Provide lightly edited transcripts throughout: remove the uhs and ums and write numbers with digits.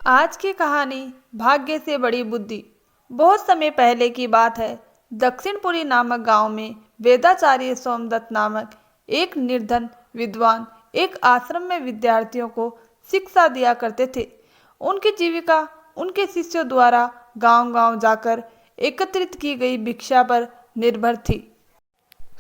आज की कहानी भाग्य से बड़ी बुद्धि। बहुत समय पहले की बात है। दक्षिणपुरी नामक गांव में वेदाचार्य सोमदत्त नामक एक निर्धन विद्वान एक आश्रम में विद्यार्थियों को शिक्षा दिया करते थे। उनकी जीविका उनके शिष्यों द्वारा गांव-गांव जाकर एकत्रित की गई भिक्षा पर निर्भर थी।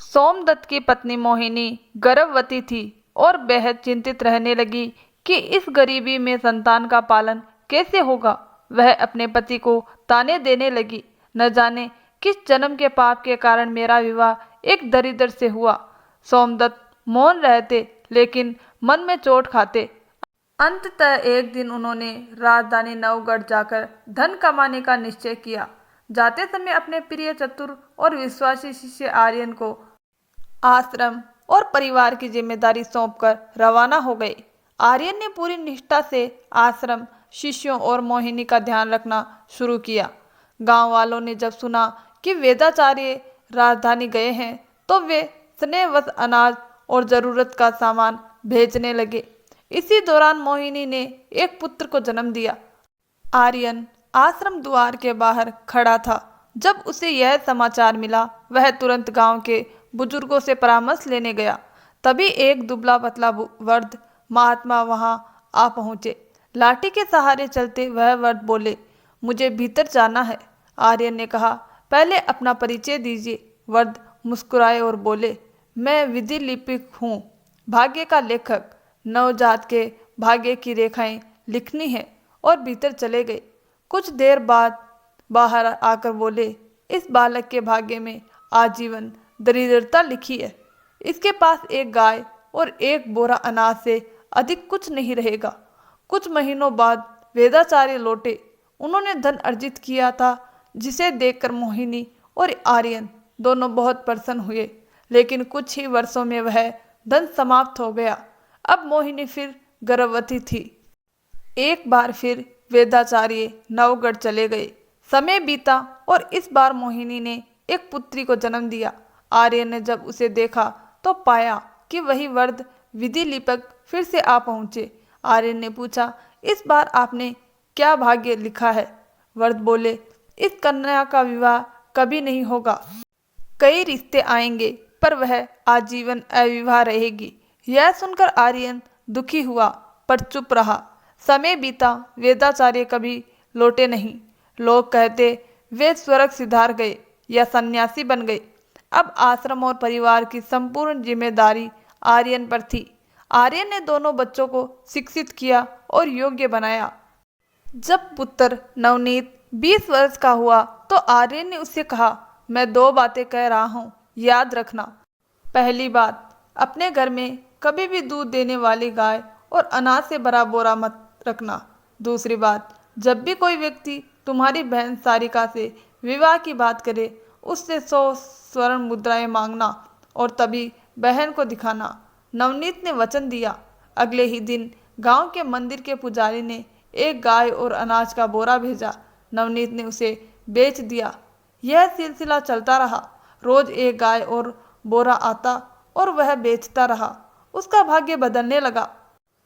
सोमदत्त की पत्नी मोहिनी गर्भवती थी और बेहद चिंतित रहने लगी कि इस गरीबी में संतान का पालन कैसे होगा। वह अपने पति को ताने देने लगी, न जाने किस जन्म के पाप के कारण मेरा विवाह एक दरिद्र से हुआ। सोमदत्त मौन रहते, लेकिन मन में चोट खाते। अंततः एक दिन उन्होंने राजधानी नवगढ़ जाकर धन कमाने का निश्चय किया। जाते समय अपने प्रिय, चतुर और विश्वासी शिष्य आर्यन को आश्रम और परिवार की जिम्मेदारी सौंपकर रवाना हो गए। आर्यन ने पूरी निष्ठा से आश्रम, शिष्यों और मोहिनी का ध्यान रखना शुरू किया। गांव वालों ने जब सुना कि वेदाचार्य राजधानी गए हैं, तो वे स्नेहवश अनाज और जरूरत का सामान भेजने लगे। इसी दौरान मोहिनी ने एक पुत्र को जन्म दिया। आर्यन आश्रम द्वार के बाहर खड़ा था। जब उसे यह समाचार मिला, वह तुरंत गांव के बुजुर्गों से परामर्श लेने गया। तभी एक दुबला पतला वृद्ध महात्मा वहां आ पहुंचे। लाठी के सहारे चलते वह वृद्ध बोले, मुझे भीतर जाना है। आर्यन ने कहा, पहले अपना परिचय दीजिए। वृद्ध मुस्कुराए और बोले, मैं विधि लिपिक हूँ, भाग्य का लेखक। नवजात के भाग्य की रेखाएं लिखनी है। और भीतर चले गए। कुछ देर बाद बाहर आकर बोले, इस बालक के भाग्य में आजीवन दरिद्रता लिखी है। इसके पास एक गाय और एक बोरा अनाज से अधिक कुछ नहीं रहेगा। कुछ महीनों बाद वेदाचार्य लौटे। उन्होंने धन अर्जित किया था, जिसे देखकर मोहिनी और आर्यन दोनों बहुत प्रसन्न हुए। लेकिन कुछ ही वर्षों में वह धन समाप्त हो गया। अब मोहिनी फिर गर्भवती थी। एक बार फिर वेदाचार्य नवगढ़ चले गए। समय बीता और इस बार मोहिनी ने एक पुत्री को जन्म दिया। आर्यन ने जब उसे देखा तो पाया कि वही वृद्ध विधि लिपक फिर से आ पहुंचे। आर्यन ने पूछा, इस बार आपने क्या भाग्य लिखा है? वृद्ध बोले, इस कन्या का विवाह कभी नहीं होगा। कई रिश्ते आएंगे, पर वह आजीवन अविवाह रहेगी। यह सुनकर आर्यन दुखी हुआ, पर चुप रहा। समय बीता, वेदाचार्य कभी लौटे नहीं। लोग कहते वे स्वर्ग सिधार गए या सन्यासी बन गए। अब आश्रम और परिवार की संपूर्ण जिम्मेदारी आर्यन पर थी। आर्यन ने दोनों बच्चों को शिक्षित किया और योग्य बनाया। जब पुत्र नवनीत 20 वर्ष का हुआ, तो आर्यन ने उससे कहा, मैं 2 बातें कह रहा हूँ, याद रखना। पहली बात, अपने घर में कभी भी दूध देने वाली गाय और अनाज से भरा बोरा मत रखना। दूसरी बात, जब भी कोई व्यक्ति तुम्हारी बहन सारिका से विवाह की बात करे, उससे 100 स्वर्ण मुद्राएं मांगना और तभी बहन को दिखाना। नवनीत ने वचन दिया। अगले ही दिन गांव के मंदिर के पुजारी ने एक गाय और अनाज का बोरा भेजा। नवनीत ने उसे बेच दिया। यह सिलसिला चलता रहा। रोज एक गाय और बोरा आता और वह बेचता रहा। उसका भाग्य बदलने लगा।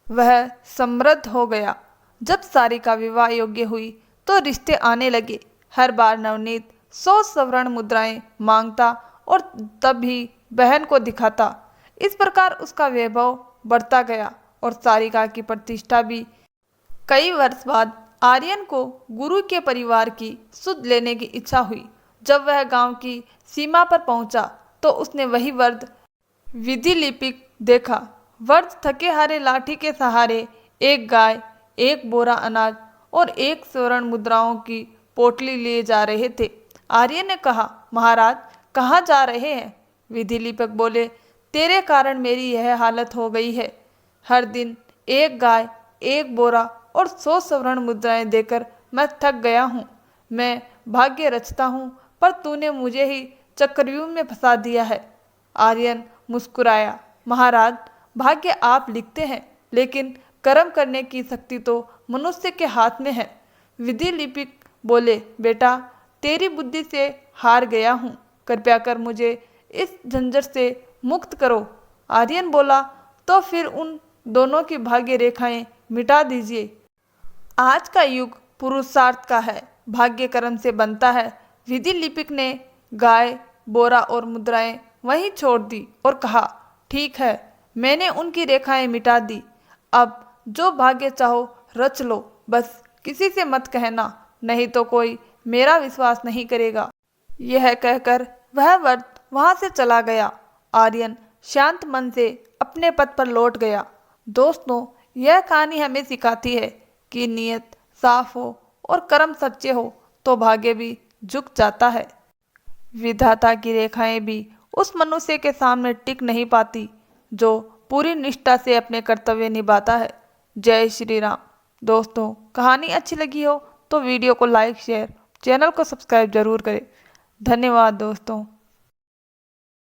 वह समृद्ध हो गया। जब सारिका विवाह योग्य हुई, तो रिश्ते आने लगे। हर बार नवनीत 100 स्वर्ण मुद्राएं मांगता और तभी बहन को दिखाता। इस प्रकार उसका वैभव बढ़ता गया और सारिका की प्रतिष्ठा भी। कई वर्ष बाद आर्यन को गुरु के परिवार की सुध लेने की इच्छा हुई। जब वह गांव की सीमा पर पहुंचा, तो उसने वही वृद्ध विधि लिपिक देखा। वृद्ध थके हारे लाठी के सहारे एक गाय, एक बोरा अनाज और एक स्वर्ण मुद्राओं की पोटली लिए जा रहे थे। आर्यन ने कहा, महाराज, कहाँ जा रहे हैं? विधि लिपिक बोले, तेरे कारण मेरी यह हालत हो गई है। हर दिन एक गाय, एक बोरा और 100 स्वर्ण मुद्राएं देकर मैं थक गया हूँ। मैं भाग्य रचता हूँ, पर तूने मुझे ही चक्रव्यूह में फंसा दिया है। आर्यन मुस्कुराया, महाराज, भाग्य आप लिखते हैं, लेकिन कर्म करने की शक्ति तो मनुष्य के हाथ में है। विधि लिपिक बोले, बेटा, तेरी बुद्धि से हार गया हूँ। कृपया कर मुझे इस झंझट से मुक्त करो। आर्यन बोला, तो फिर उन दोनों की भाग्य रेखाएं मिटा दीजिए। आज का युग पुरुषार्थ का है, भाग्य कर्म से बनता है। विधि लिपिक ने गाय, बोरा और मुद्राएं वहीं छोड़ दी और कहा, ठीक है, मैंने उनकी रेखाएं मिटा दी। अब जो भाग्य चाहो रच लो, बस किसी से मत कहना, नहीं तो कोई मेरा विश्वास नहीं करेगा। यह कहकर वह वर्द वहां से चला गया। आर्यन शांत मन से अपने पद पर लौट गया। दोस्तों, यह कहानी हमें सिखाती है कि नीयत साफ हो और कर्म सच्चे हो तो भाग्य भी झुक जाता है। विधाता की रेखाएं भी उस मनुष्य के सामने टिक नहीं पाती जो पूरी निष्ठा से अपने कर्तव्य निभाता है। जय श्री राम। दोस्तों, कहानी अच्छी लगी हो तो वीडियो को लाइक, शेयर, चैनल को सब्सक्राइब जरूर करें। धन्यवाद दोस्तों।